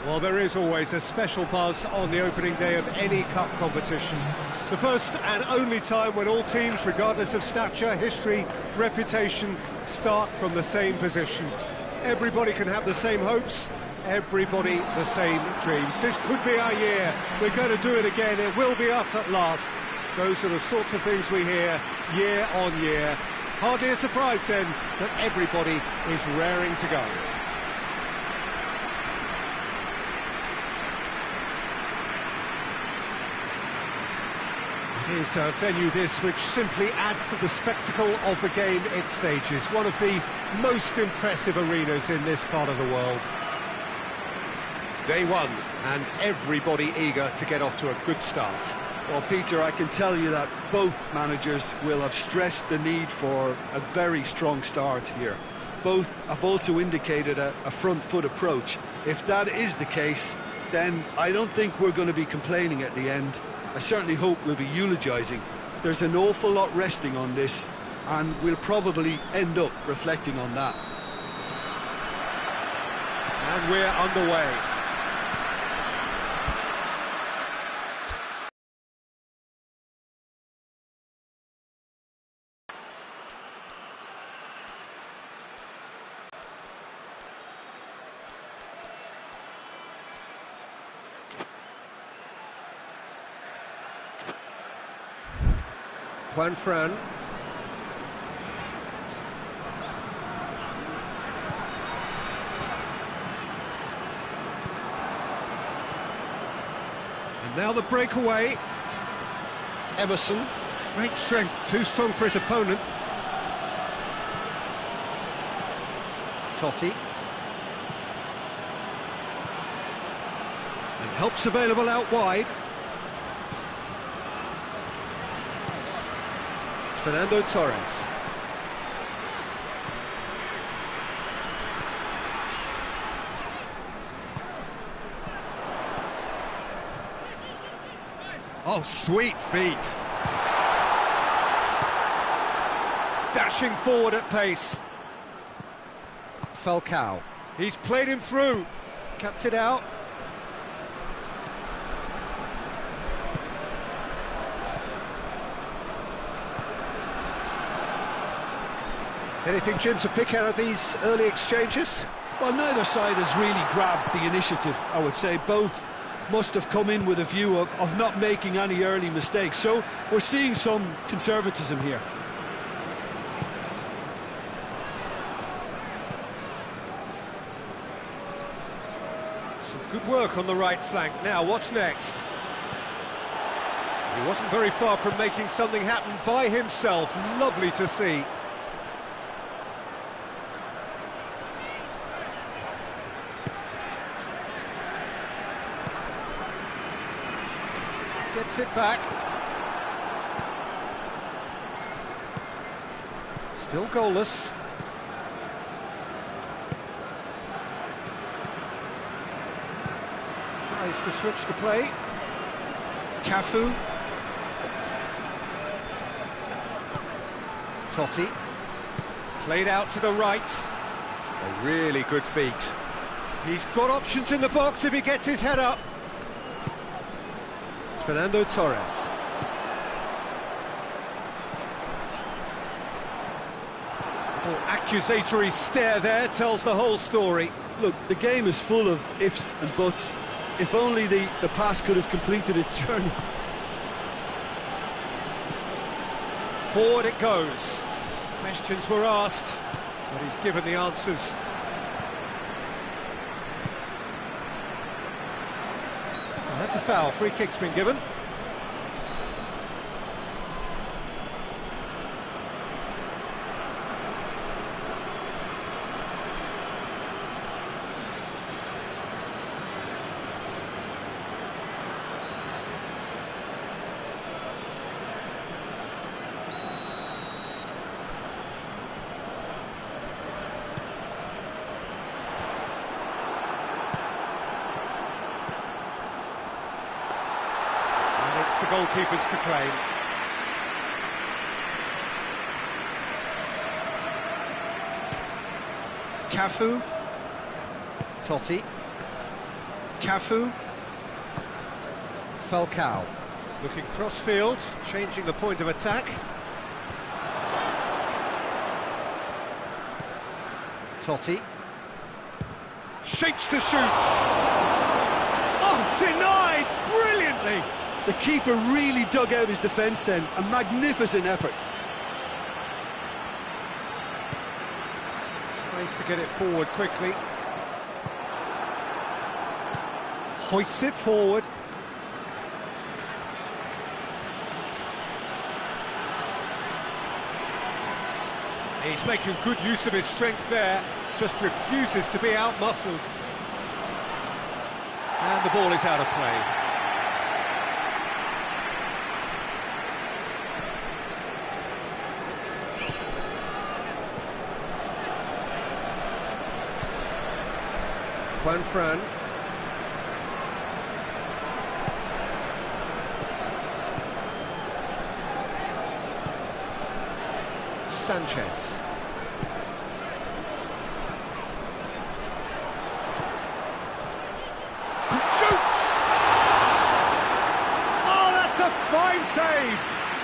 Well, there is always a special buzz on the opening day of any cup competition. The first and only time when all teams, regardless of stature, history, reputation, start from the same position. Everybody can have the same hopes, everybody the same dreams. This could be our year. We're going to do it again. It will be us at last. Those are the sorts of things we hear year on year. Hardly a surprise then that everybody is raring to go. It is a venue this which simply adds to the spectacle of the game it stages. One of the most impressive arenas in this part of the world. Day one, and everybody eager to get off to a good start. Well, Peter, I can tell you that both managers will have stressed the need for a very strong start here. Both have also indicated a front foot approach. If that is the case, then I don't think we're going to be complaining at the end. I certainly hope we'll be eulogising. There's an awful lot resting on this, and we'll probably end up reflecting on that. And we're underway. Juan Fran. And now the breakaway. Emerson. Great strength, too strong for his opponent. Totti. And help's available out wide. Fernando Torres. Oh, sweet feet. Dashing forward at pace. Falcao. He's played him through. Cuts it out. Anything, Jim, to pick out of these early exchanges? Well, neither side has really grabbed the initiative, I would say. Both must have come in with a view of not making any early mistakes. So we're seeing some conservatism here. Some good work on the right flank. Now, what's next? He wasn't very far from making something happen by himself. Lovely to see. Gets it back. Still goalless. Tries to switch the play. Cafu. Totti. Played out to the right. A really good feat. He's got options in the box if he gets his head up. Fernando Torres. Little accusatory stare there tells the whole story. Look, the game is full of ifs and buts. If only the pass could have completed its journey. Forward it goes. Questions were asked, but he's given the answers. That's a foul. Free kick's been given. The goalkeepers to claim. Cafu. Totti. Cafu. Falcao. Looking cross-field, changing the point of attack. Totti. Shapes to shoot. Oh, denied brilliantly. The keeper really dug out his defence then. A magnificent effort. Tries to get it forward quickly. Hoists it forward. He's making good use of his strength there, just refuses to be out-muscled. And the ball is out of play. Juan-Fran. Sanchez. Shoots! Oh, that's a fine save!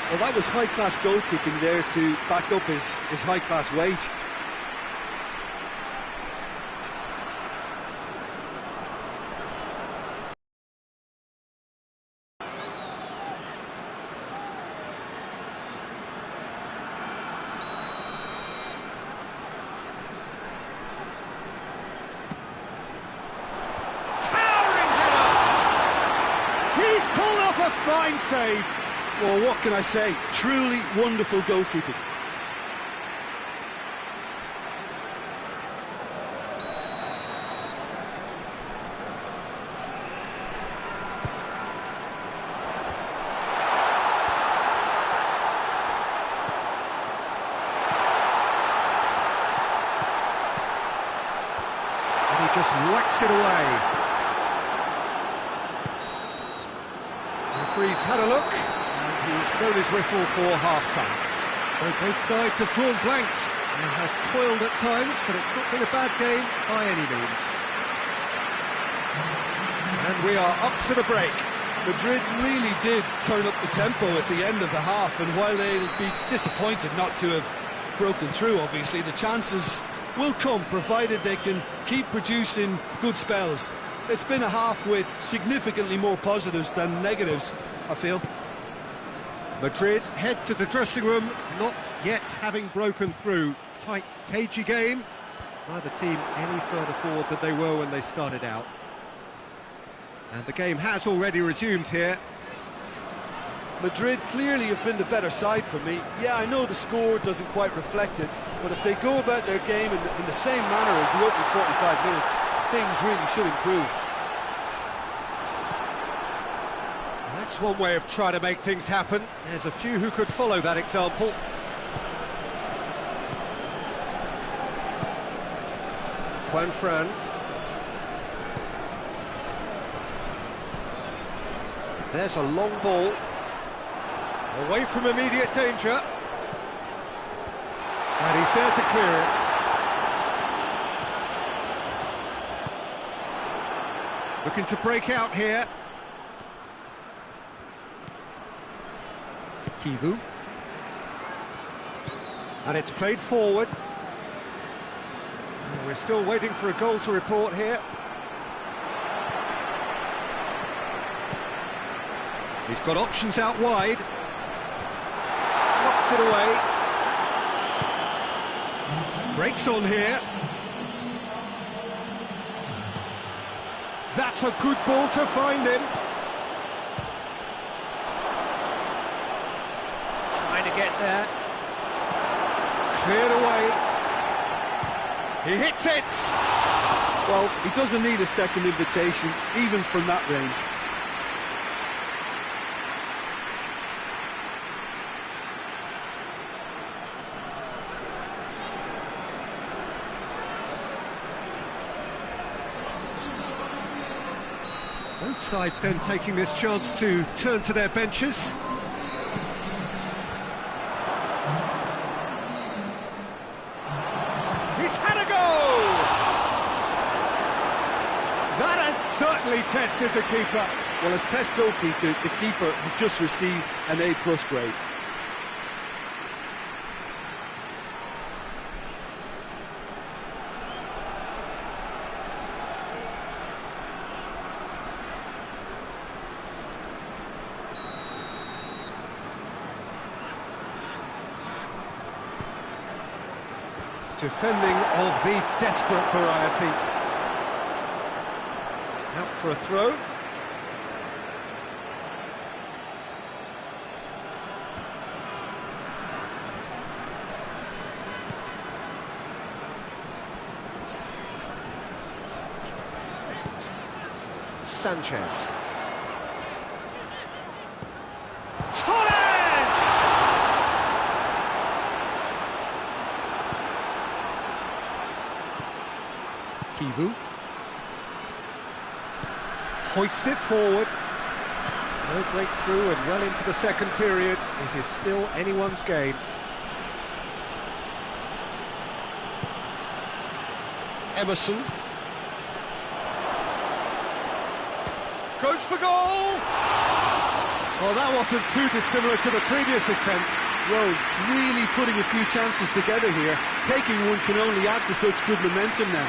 Well, that was high-class goalkeeping there to back up his high-class wage. A fine save. Well, what can I say? Truly wonderful goalkeeping. And he just whacks it away. Referee's had a look, and he's blown his whistle for half-time. So both sides have drawn blanks and have toiled at times, but it's not been a bad game by any means. And we are up to the break. Madrid really did turn up the tempo at the end of the half, and while they'll be disappointed not to have broken through, obviously, the chances will come, provided they can keep producing good spells. It's been a half with significantly more positives than negatives, I feel. Madrid head to the dressing room, not yet having broken through. Tight, cagey game. Neither team any further forward than they were when they started out. And the game has already resumed here. Madrid clearly have been the better side for me. Yeah, I know the score doesn't quite reflect it, but if they go about their game in the same manner as the opening 45 minutes, things really should improve. That's one way of trying to make things happen. There's a few who could follow that example. Juan-Fran. There's a long ball. Away from immediate danger. And he's there to clear it. Looking to break out here. Kivu. And it's played forward. And we're still waiting for a goal to report here. He's got options out wide. Knocks it away. Breaks on here. That's a good ball to find him. Trying to get there. Cleared away. He hits it! Well, he doesn't need a second invitation, even from that range. Both sides then taking this chance to turn to their benches. He's had a go! That has certainly certainly tested the keeper. Well, as tests go, Peter, the keeper has just received an A+ grade. Defending of the desperate variety. Out for a throw. Sanchez. Kivu hoists it forward. No breakthrough and well into the second period. It is still anyone's game. Emerson goes for goal. Well, that wasn't too dissimilar to the previous attempt. Rome really putting a few chances together here. Taking one can only add to such good momentum now.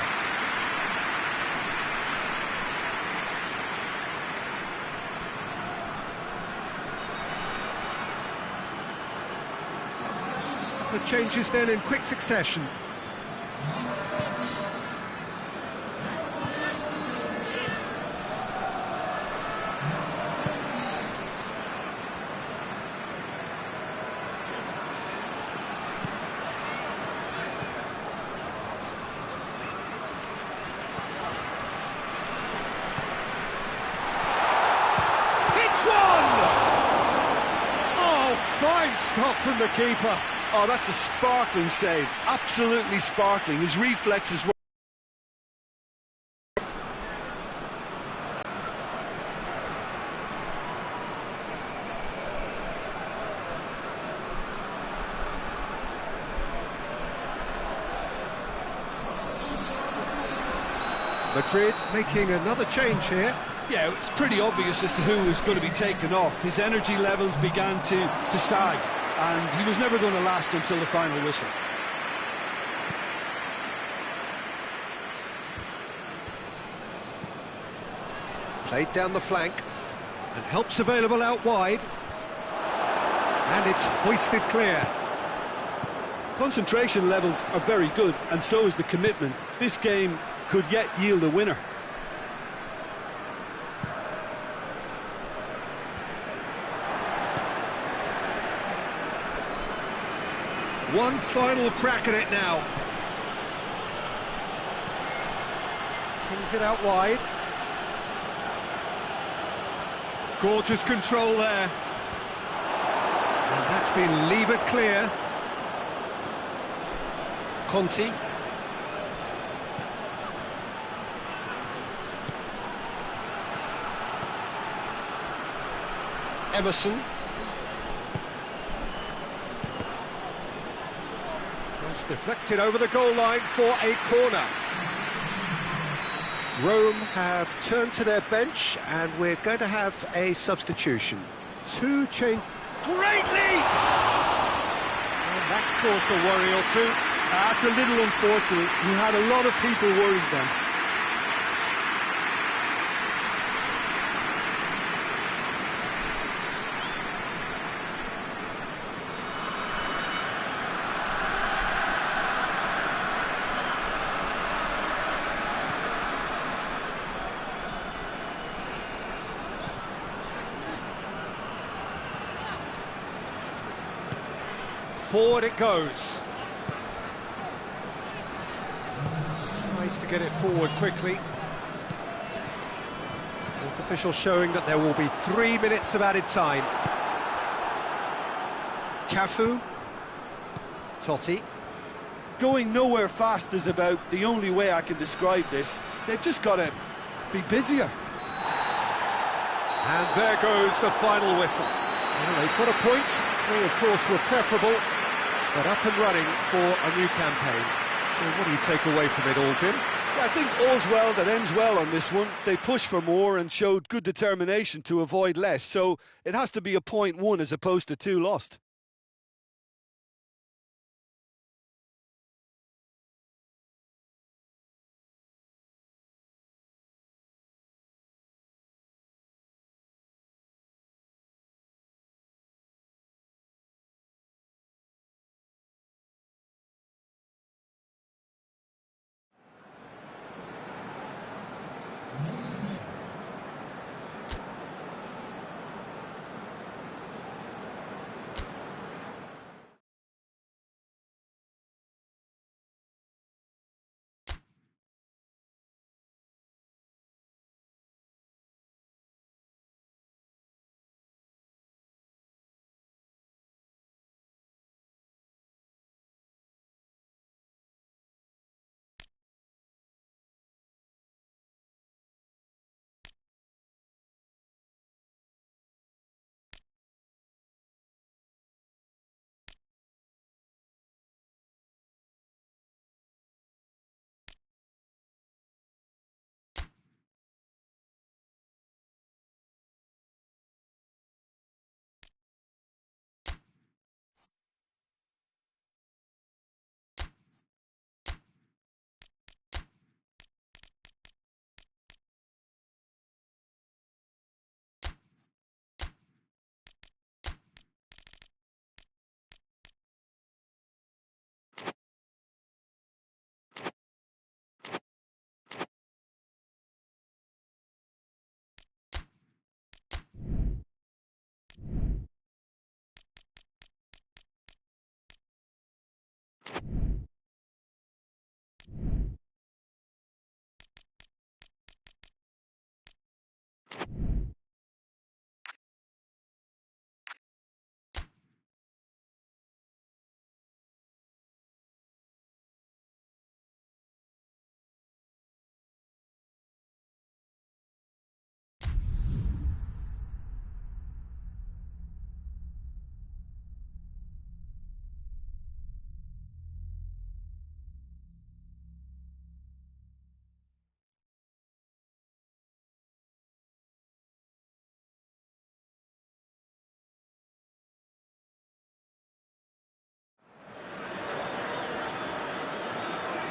The changes then in quick succession. Hits one! Oh, fine stop from the keeper. Oh, that's a sparkling save. Absolutely sparkling. His reflexes were... Madrid making another change here. Yeah, it's pretty obvious as to who was going to be taken off. His energy levels began to sag, and he was never going to last until the final whistle. Played down the flank, and help's available out wide. And it's hoisted clear. Concentration levels are very good, and so is the commitment. This game could yet yield a winner. One final crack at it now. Kings it out wide. Gorgeous control there. And that's been levered clear. Conti. Emerson. Cross deflected over the goal line for a corner. Rome have turned to their bench, and we're going to have a substitution. Two change. Great leap! And that's caused a worry or two. That's a little unfortunate. He had a lot of people worried then. Forward it goes. Tries to get it forward quickly. Fourth official showing that there will be 3 minutes of added time. Cafu. Totti. Going nowhere fast is about the only way I can describe this. They've just got to be busier. And there goes the final whistle. Well, they've got a point. 3, of course, were preferable, but up and running for a new campaign. So what do you take away from it all, Jim? I think all's well that ends well on this one. They pushed for more and showed good determination to avoid less, so it has to be a point won as opposed to 2 lost.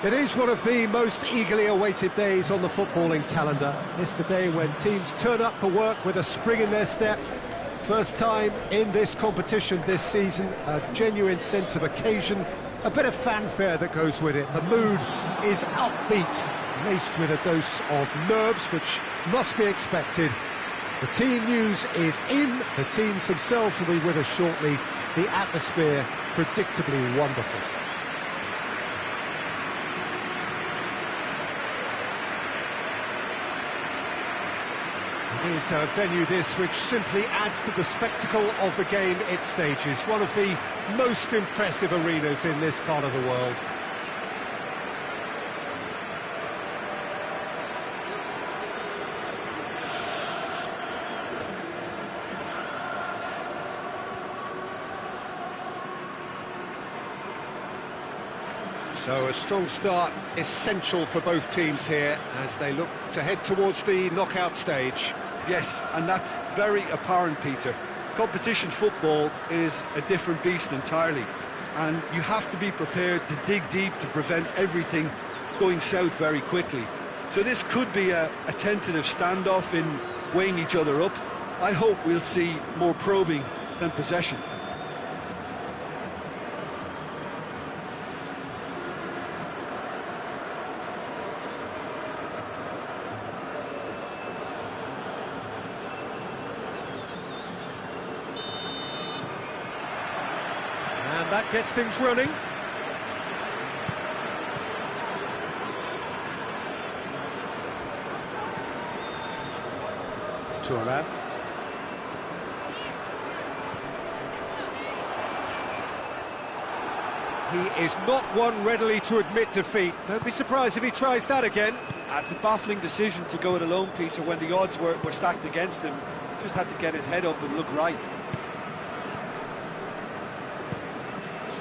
It is one of the most eagerly awaited days on the footballing calendar. It's the day when teams turn up for work with a spring in their step. First time in this competition this season, a genuine sense of occasion, a bit of fanfare that goes with it. The mood is upbeat, laced with a dose of nerves, which must be expected. The team news is in, the teams themselves will be with us shortly. The atmosphere predictably wonderful. It is a venue this which simply adds to the spectacle of the game it stages. One of the most impressive arenas in this part of the world. So a strong start essential for both teams here as they look to head towards the knockout stage. Yes, and that's very apparent, Peter. Competition football is a different beast entirely, and you have to be prepared to dig deep to prevent everything going south very quickly. So this could be a tentative standoff in weighing each other up. I hope we'll see more probing than possession. And that gets things running. Turan. He is not one readily to admit defeat. Don't be surprised if he tries that again. It's a baffling decision to go it alone, Peter, when the odds were stacked against him. Just had to get his head up and look right.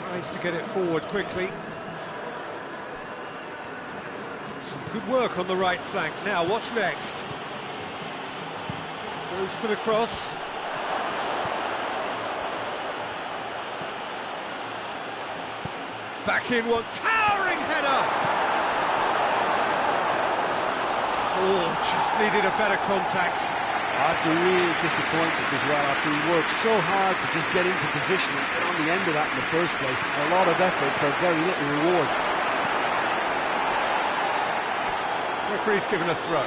Tries to get it forward quickly. Some Good work on the right flank. Now, what's next? Goes for the cross. Back in one, towering header! Oh, just needed a better contact. That's a real disappointment as well, after he worked so hard to just get into position and get on the end of that in the first place. A lot of effort for very little reward. Referee's given a throw.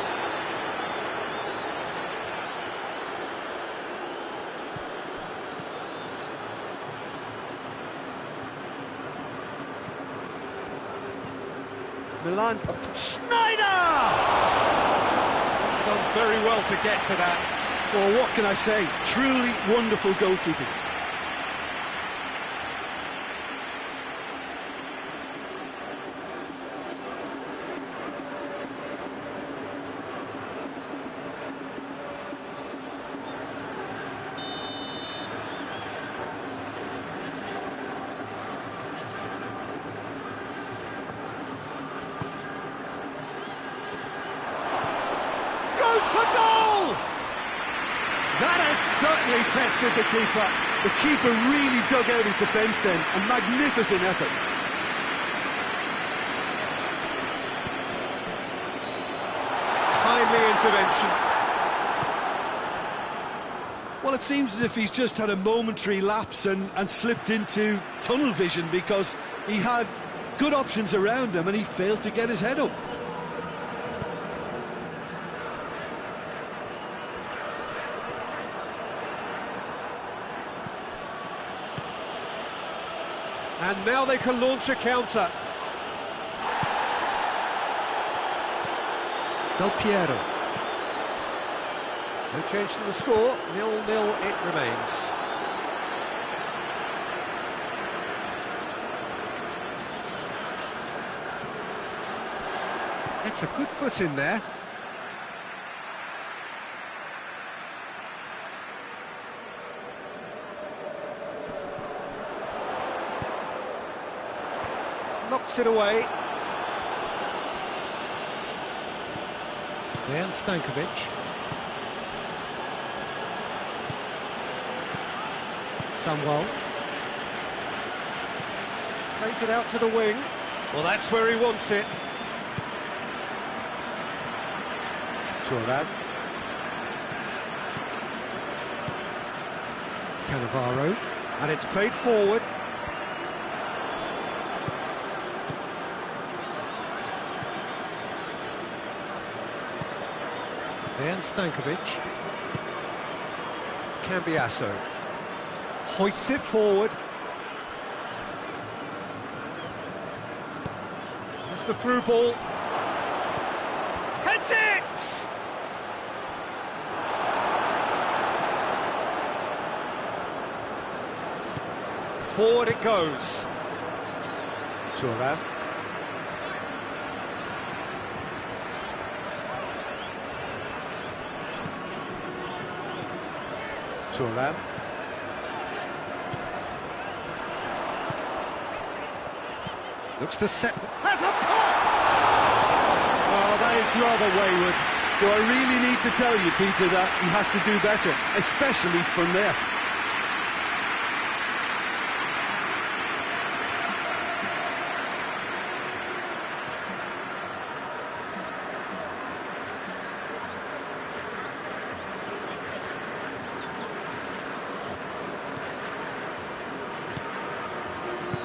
Milan, Schneider! He's done very well to get to that. Well, what can I say? Truly wonderful goalkeeping. For goal! That has certainly tested the keeper. The keeper really dug out his defence then. A magnificent effort. Timely intervention. Well, it seems as if he's just had a momentary lapse and slipped into tunnel vision, because he had good options around him and he failed to get his head up. And now they can launch a counter. Del Piero. No change to the score, 0-0 it remains. It's a good foot in there. Knocks it away. Dejan Stankovic. Samuel. Plays it out to the wing. Well, that's where he wants it. Turan. Cannavaro. And it's played forward. Dejan Stankovic. Cambiasso. Hoists it forward. That's the through ball. Heads it! Forward it goes. Turan. Turan. Looks to set. Has a pop! Oh, that is rather wayward. Do I really need to tell you, Peter, that he has to do better, especially from there?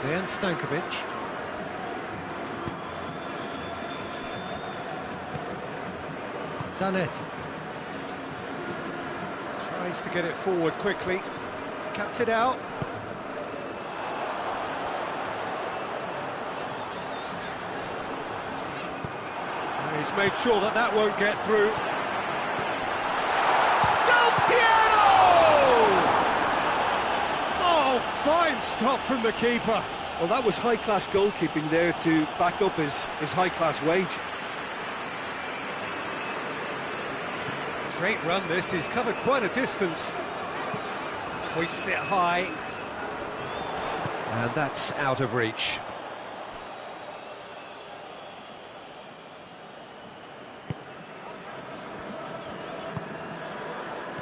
Dejan Stankovic. Zanetti. Tries to get it forward quickly. Cuts it out. And he's made sure that that won't get through. Del Piero! Oh, fine stop from the keeper. Well, that was high-class goalkeeping there to back up his high-class wage. Great run this, he's covered quite a distance. Hoists it high. And that's out of reach.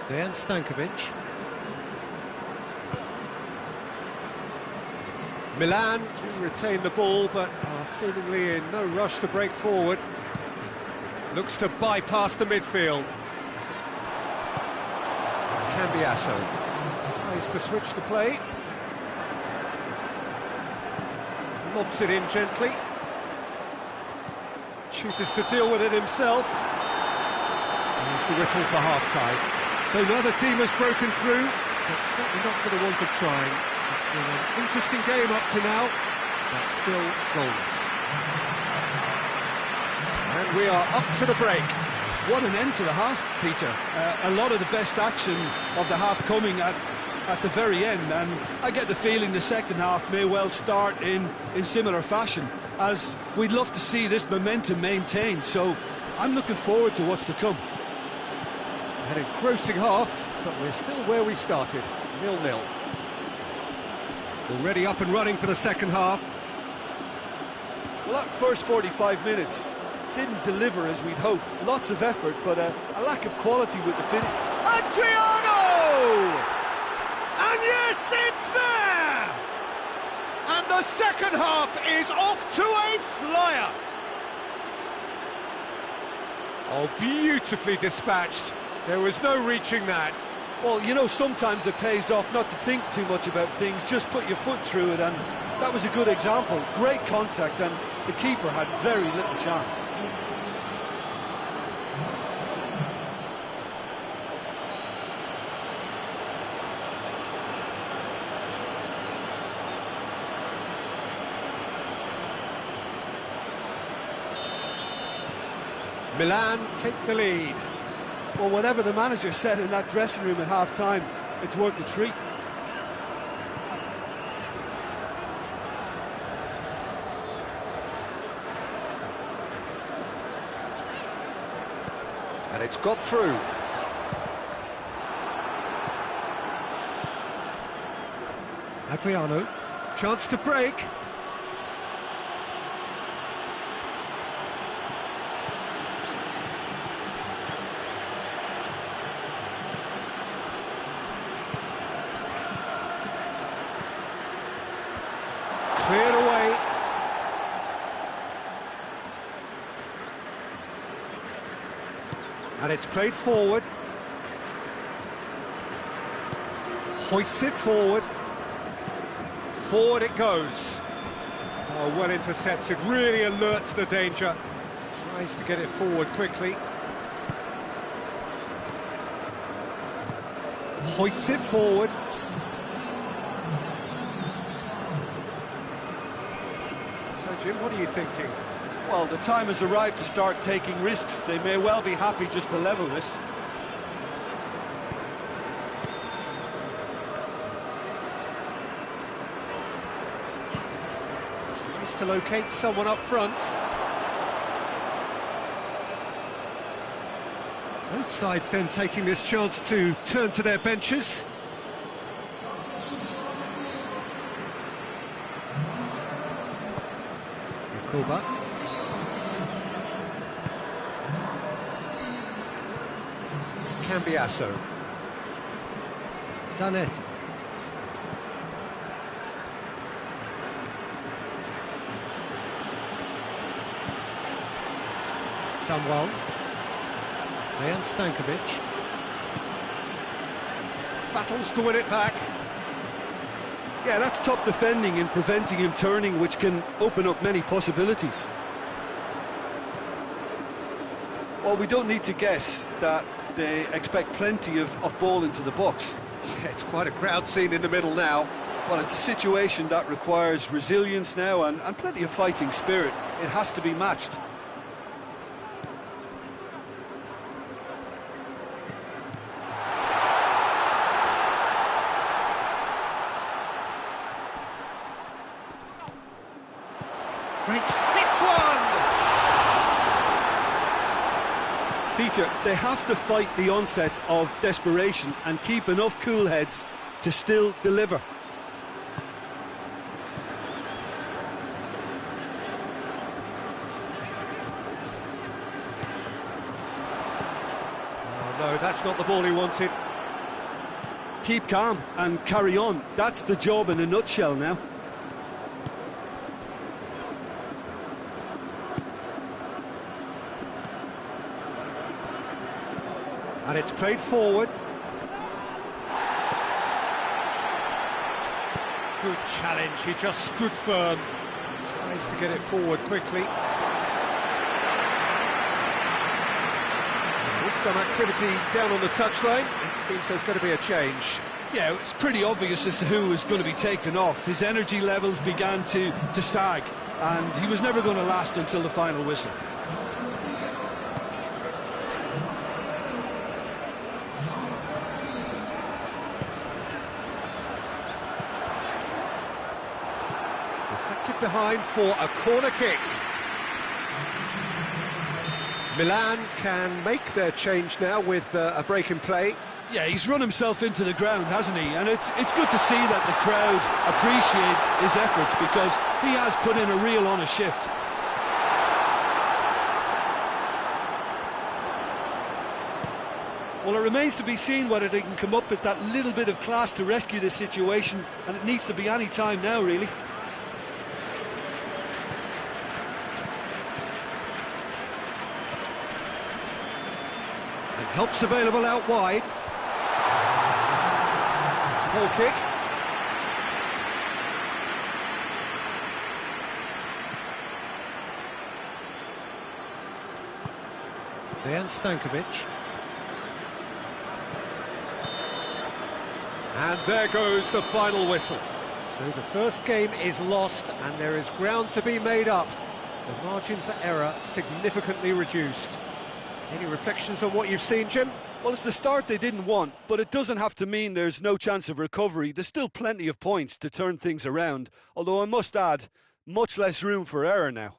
Dejan Stankovic. Milan to retain the ball, but are seemingly in no rush to break forward. Looks to bypass the midfield. Cambiasso tries to switch the play. Lobs it in gently. Chooses to deal with it himself. There's the whistle for half-time. So neither team has broken through, but certainly not for the want of trying. It's been an interesting game up to now, but still goals. And we are up to the break. What an end to the half, Peter. A lot of the best action of the half coming at the very end, and I get the feeling the second half may well start in similar fashion, as we'd love to see this momentum maintained, so I'm looking forward to what's to come. An engrossing half, but we're still where we started, 0-0. Already up and running for the second half. Well, that first 45 minutes didn't deliver as we'd hoped. Lots of effort, but a lack of quality with the finish. Adriano! And yes, it's there! And the second half is off to a flyer! Oh, beautifully dispatched. There was no reaching that. Well, you know, sometimes it pays off not to think too much about things, just put your foot through it, and that was a good example. Great contact, and the keeper had very little chance. Milan take the lead. Well, whatever the manager said in that dressing room at half-time, it's worth the treat. And it's got through. Adriano, chance to break. Cleared away. And it's played forward. Hoists it forward. Forward it goes. Oh, well intercepted, really alert to the danger. Tries to get it forward quickly. Hoists it forward. So, Jim, what are you thinking? Well, the time has arrived to start taking risks. They may well be happy just to level this. Tries to locate someone up front. Both sides then taking this chance to turn to their benches. Kuba. Cambiasso. Zanetti. Samuel. Dejan Stankovic. Battles to win it back. Yeah, that's top defending and preventing him turning, which can open up many possibilities. Well, we don't need to guess that they expect plenty of ball into the box. Yeah, it's quite a crowd scene in the middle now. Well, it's a situation that requires resilience now and plenty of fighting spirit. It has to be matched. Great, hits one! Peter, they have to fight the onset of desperation and keep enough cool heads to still deliver. Oh no, that's not the ball he wanted. Keep calm and carry on. That's the job in a nutshell now. And it's played forward. Good challenge, he just stood firm. Tries to get it forward quickly. There's some activity down on the touchline. It seems there's going to be a change. Yeah, it's pretty obvious as to who was going to be taken off. His energy levels began to sag, and he was never going to last until the final whistle. Deflected behind for a corner kick. Milan can make their change now with a break in play. Yeah, he's run himself into the ground, hasn't he? And it's good to see that the crowd appreciate his efforts, because he has put in a real honest shift. Well, it remains to be seen whether they can come up with that little bit of class to rescue this situation, and it needs to be any time now, really. And help's available out wide. Ball kick. Dejan Stankovic. And there goes the final whistle. So the first game is lost and there is ground to be made up. The margin for error significantly reduced. Any reflections on what you've seen, Jim? Well, it's the start they didn't want, but it doesn't have to mean there's no chance of recovery. There's still plenty of points to turn things around, although I must add, much less room for error now.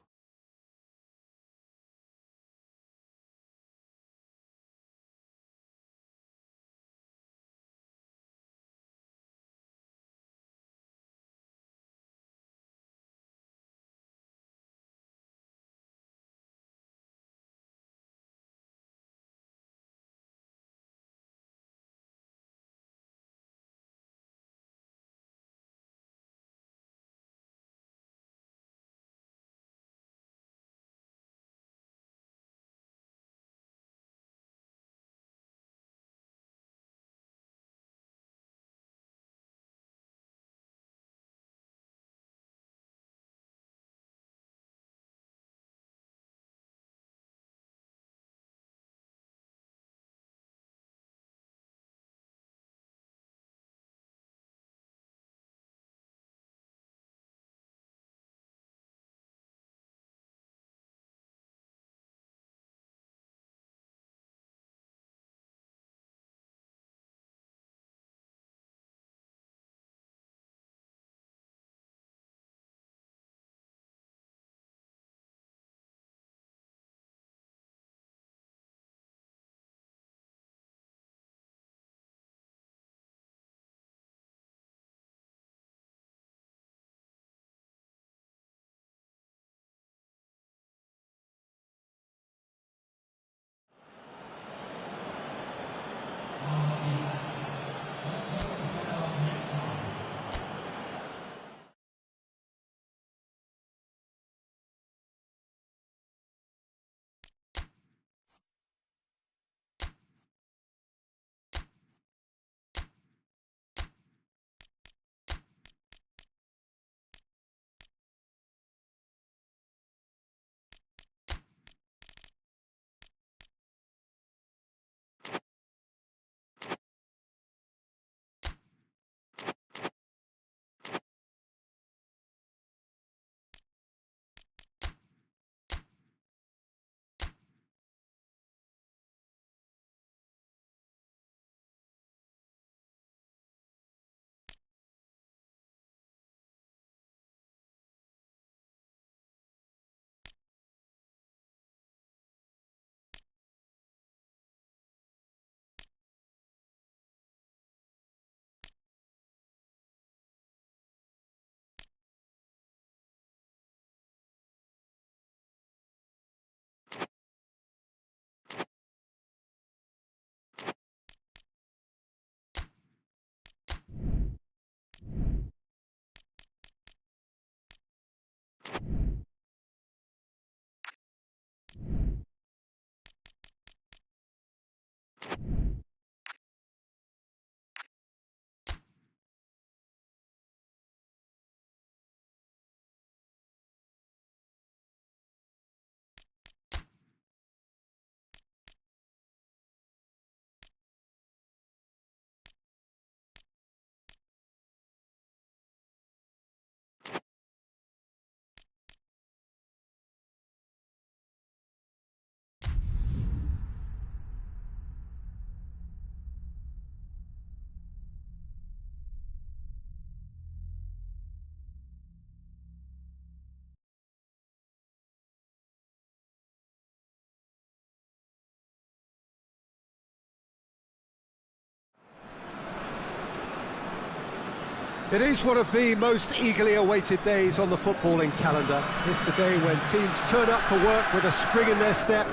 It is one of the most eagerly awaited days on the footballing calendar. It's the day when teams turn up for work with a spring in their step.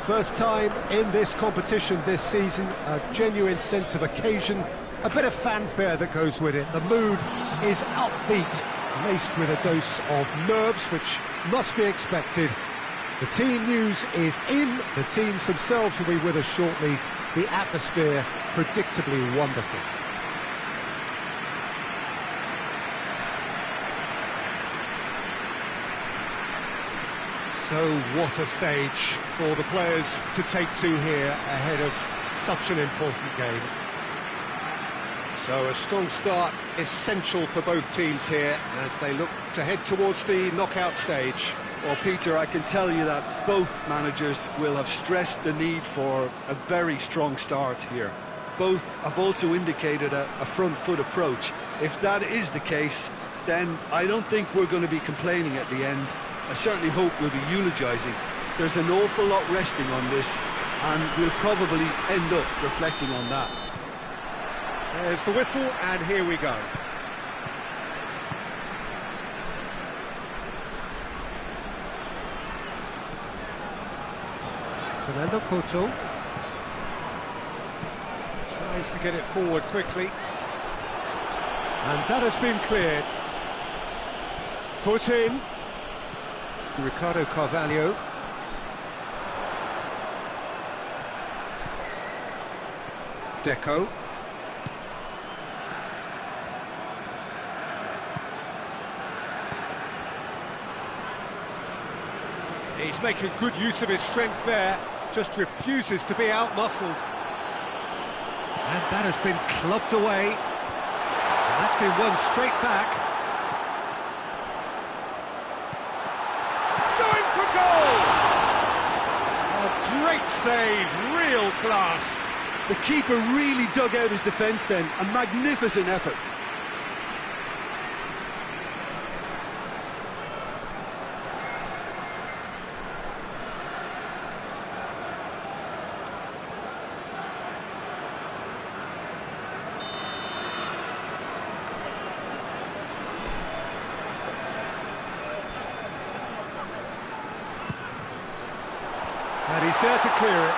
First time in this competition this season, a genuine sense of occasion, a bit of fanfare that goes with it. The mood is upbeat, laced with a dose of nerves, which must be expected. The team news is in, the teams themselves will be with us shortly. The atmosphere predictably wonderful. So what a stage for the players to take to here ahead of such an important game. So a strong start essential for both teams here as they look to head towards the knockout stage. Well, Peter, I can tell you that both managers will have stressed the need for a very strong start here. Both have also indicated a front foot approach. If that is the case, then I don't think we're going to be complaining at the end. I certainly hope we'll be eulogising. There's an awful lot resting on this, and we'll probably end up reflecting on that. There's the whistle, and here we go. Fernando Couto tries to get it forward quickly, and that has been cleared. Foot in. Ricardo Carvalho. Deco. He's making good use of his strength there, just refuses to be out-muscled. And that has been clubbed away. And that's been won straight back. Going for goal! A great save, real class. The keeper really dug out his defence then, a magnificent effort. And he's there to clear it.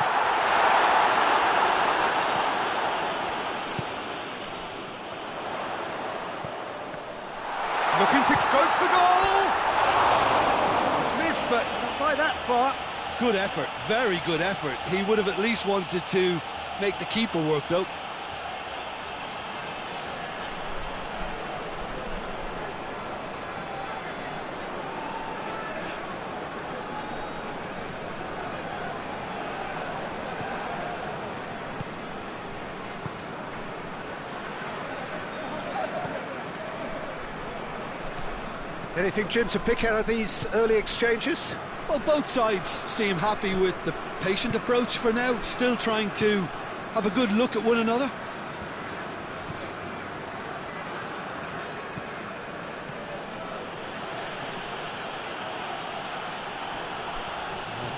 Looking to goes for goal. It's missed, but not by that far. Good effort, very good effort. He would have at least wanted to make the keeper work, though. Anything, Jim, to pick out of these early exchanges? Well, both sides seem happy with the patient approach for now, still trying to have a good look at one another.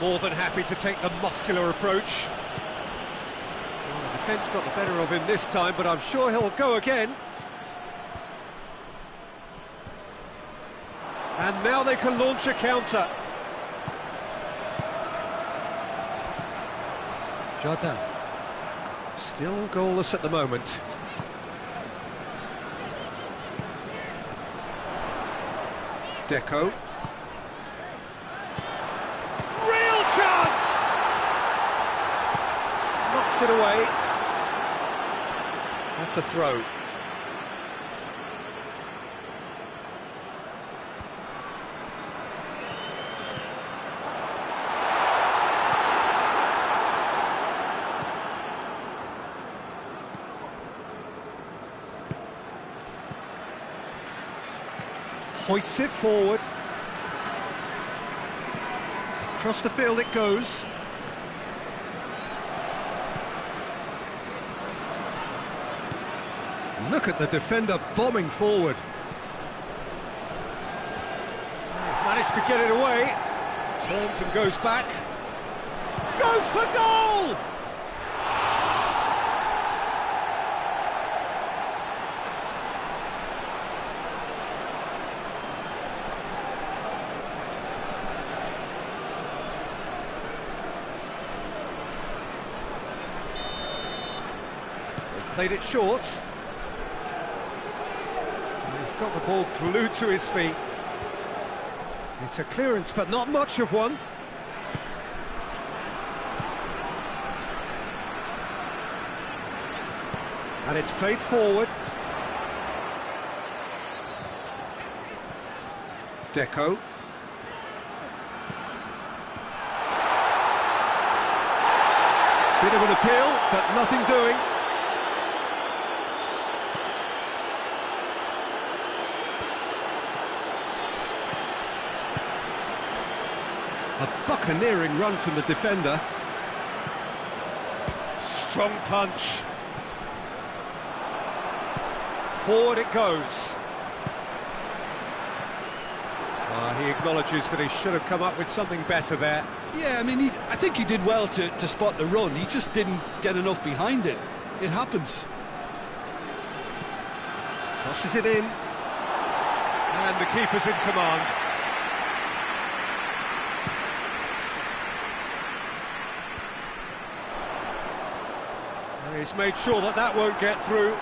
More than happy to take the muscular approach. Well, the defence got the better of him this time, but I'm sure he'll go again. And now they can launch a counter. Jordan. Still goalless at the moment. Deco. Real chance! Knocks it away. That's a throw. Hoists it forward. Across the field it goes. Look at the defender bombing forward. Managed to get it away. Turns and goes back. Goes for goal! They've played it short. And he's got the ball glued to his feet. It's a clearance, but not much of one. And it's played forward. Deco. Bit of an appeal, but nothing doing. A buccaneering run from the defender. Strong punch. Forward it goes. He acknowledges that he should have come up with something better there. Yeah, I mean, I think he did well to spot the run. He just didn't get enough behind it. It happens. Tosses it in. And the keeper's in command. And he's made sure that that won't get through.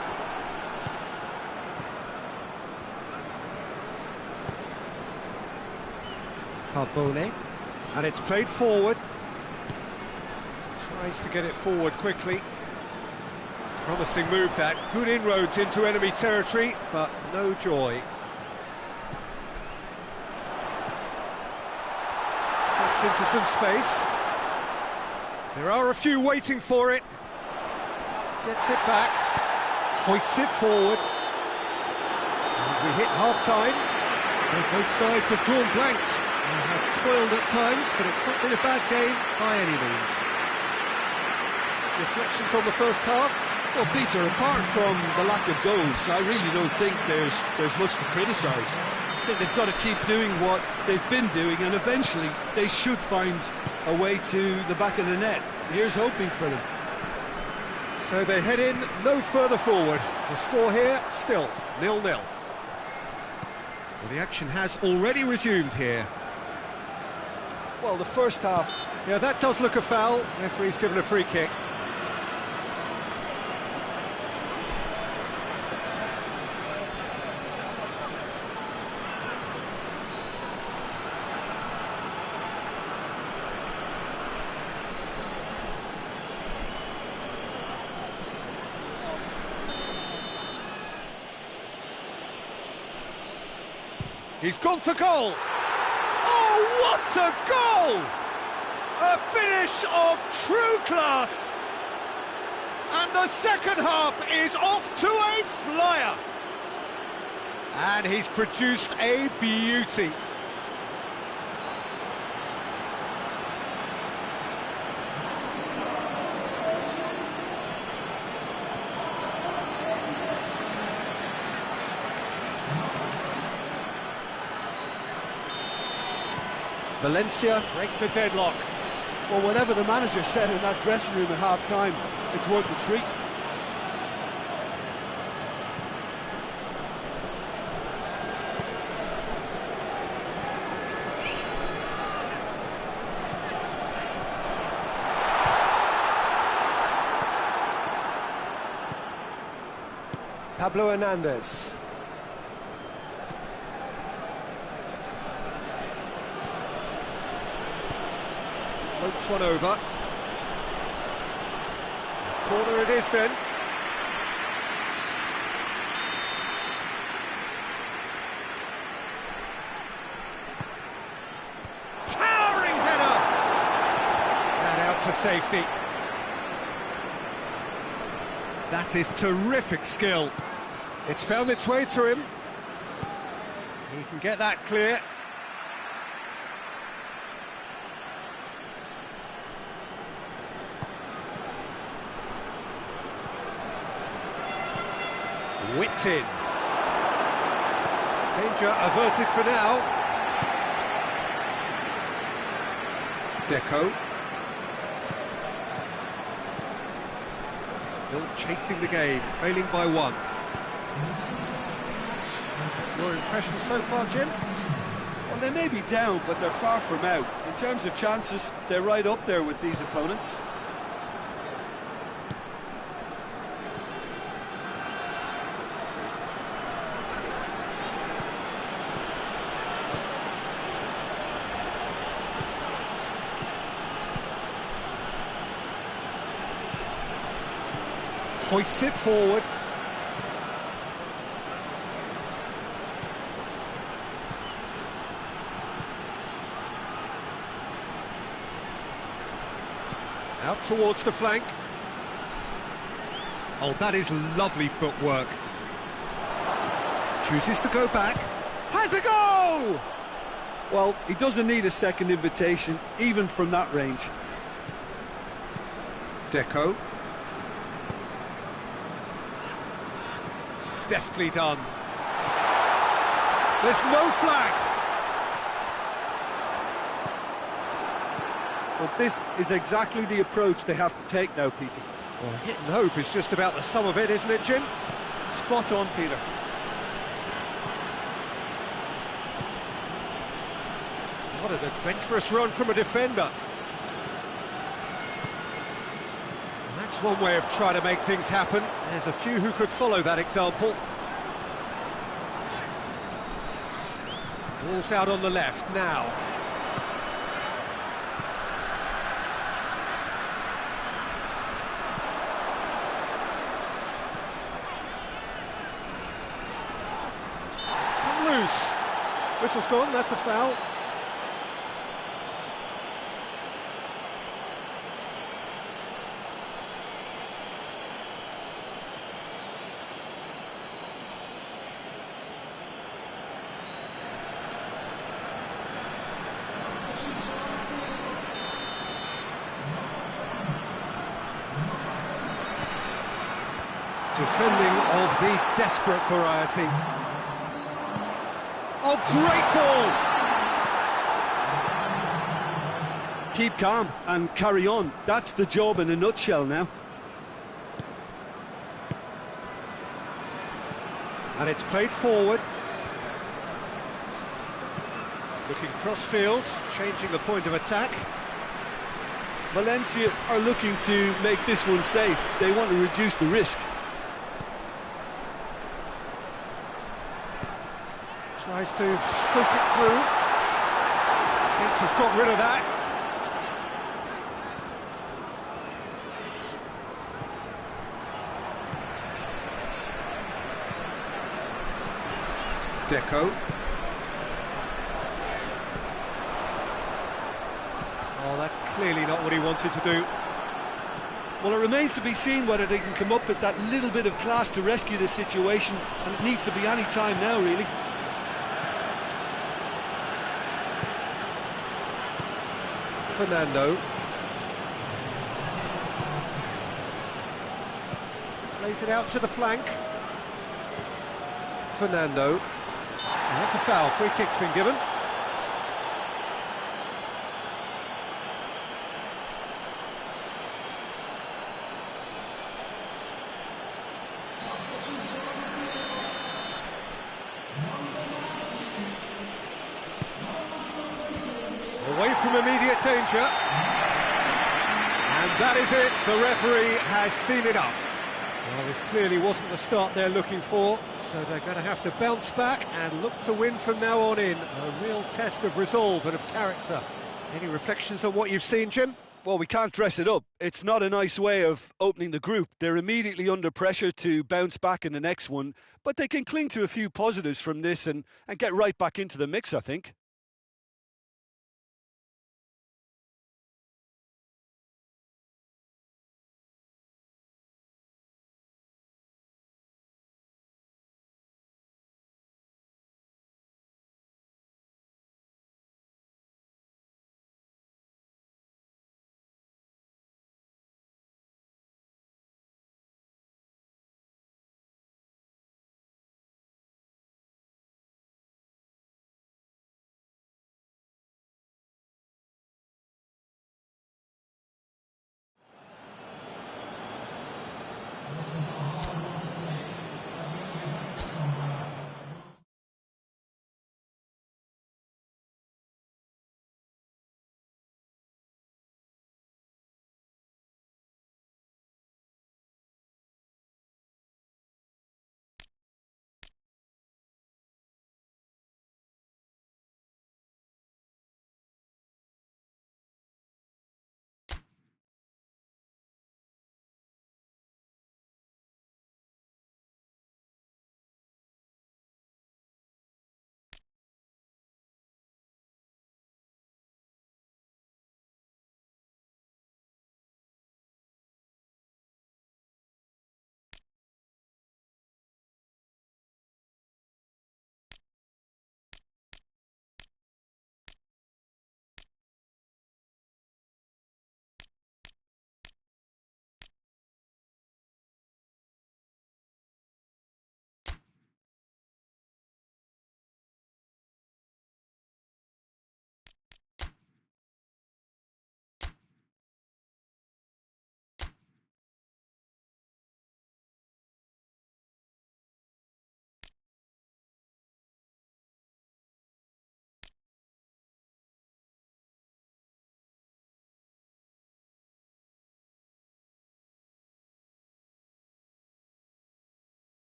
Carbone, and it's played forward. Tries to get it forward quickly. Promising move that. Good inroads into enemy territory, but no joy. Gets into some space. There are a few waiting for it. Gets it back. Hoists it forward. And we hit half-time. So both sides have drawn blanks. They have toiled at times, but it's not been a bad game by any means. Reflections on the first half? Well, Peter, apart from the lack of goals, I really don't think there's much to criticise. I think they've got to keep doing what they've been doing, and eventually they should find a way to the back of the net. Here's hoping for them. So they head in no further forward. The score here, still 0-0. Well, the action has already resumed here. Well, the first half... Yeah, that does look a foul. Referee's given a free kick. He's gone for goal! Oh, what a goal! A finish of true class! And the second half is off to a flyer! And he's produced a beauty. Valencia break the deadlock. Well, whatever the manager said in that dressing room at half-time, it's worth the treat. Pablo Hernandez. Floats one over. Corner it is then. Towering header! And out to safety. That is terrific skill. It's found its way to him. He can get that clear. Whipped in. Danger averted for now. Deco. Still chasing the game, trailing by one. Your impressions so far, Jim? Well, they may be down, but they're far from out. In terms of chances, they're right up there with these opponents. Hoists it forward. Out towards the flank. Oh, that is lovely footwork. Chooses to go back. Has a go! Well, he doesn't need a second invitation, even from that range. Deco. Deftly done. There's no flag. Well, this is exactly the approach they have to take now, Peter. Well, hit and hope is just about the sum of it, isn't it, Jim? Spot on, Peter. What an adventurous run from a defender. That's one way of trying to make things happen. There's a few who could follow that example. Ball's out on the left now. It's come loose. Whistle's gone, that's a foul. Defending of the desperate variety. Oh, great ball! Keep calm and carry on. That's the job in a nutshell now. And it's played forward. Looking cross-field, changing the point of attack. Valencia are looking to make this one safe. They want to reduce the risk. Tries to stroke it through. Thinks he's got rid of that. Deco. Oh, that's clearly not what he wanted to do. Well, it remains to be seen whether they can come up with that little bit of class to rescue this situation, and it needs to be any time now, really. Fernando. Plays it out to the flank. Fernando. And that's a foul. Free kick's been given. Away from immediate danger. And that is it. The referee has seen enough. Well, this clearly wasn't the start they're looking for, so they're going to have to bounce back and look to win from now on in. A real test of resolve and of character. Any reflections on what you've seen, Jim? Well, we can't dress it up. It's not a nice way of opening the group. They're immediately under pressure to bounce back in the next one, but they can cling to a few positives from this and get right back into the mix, I think.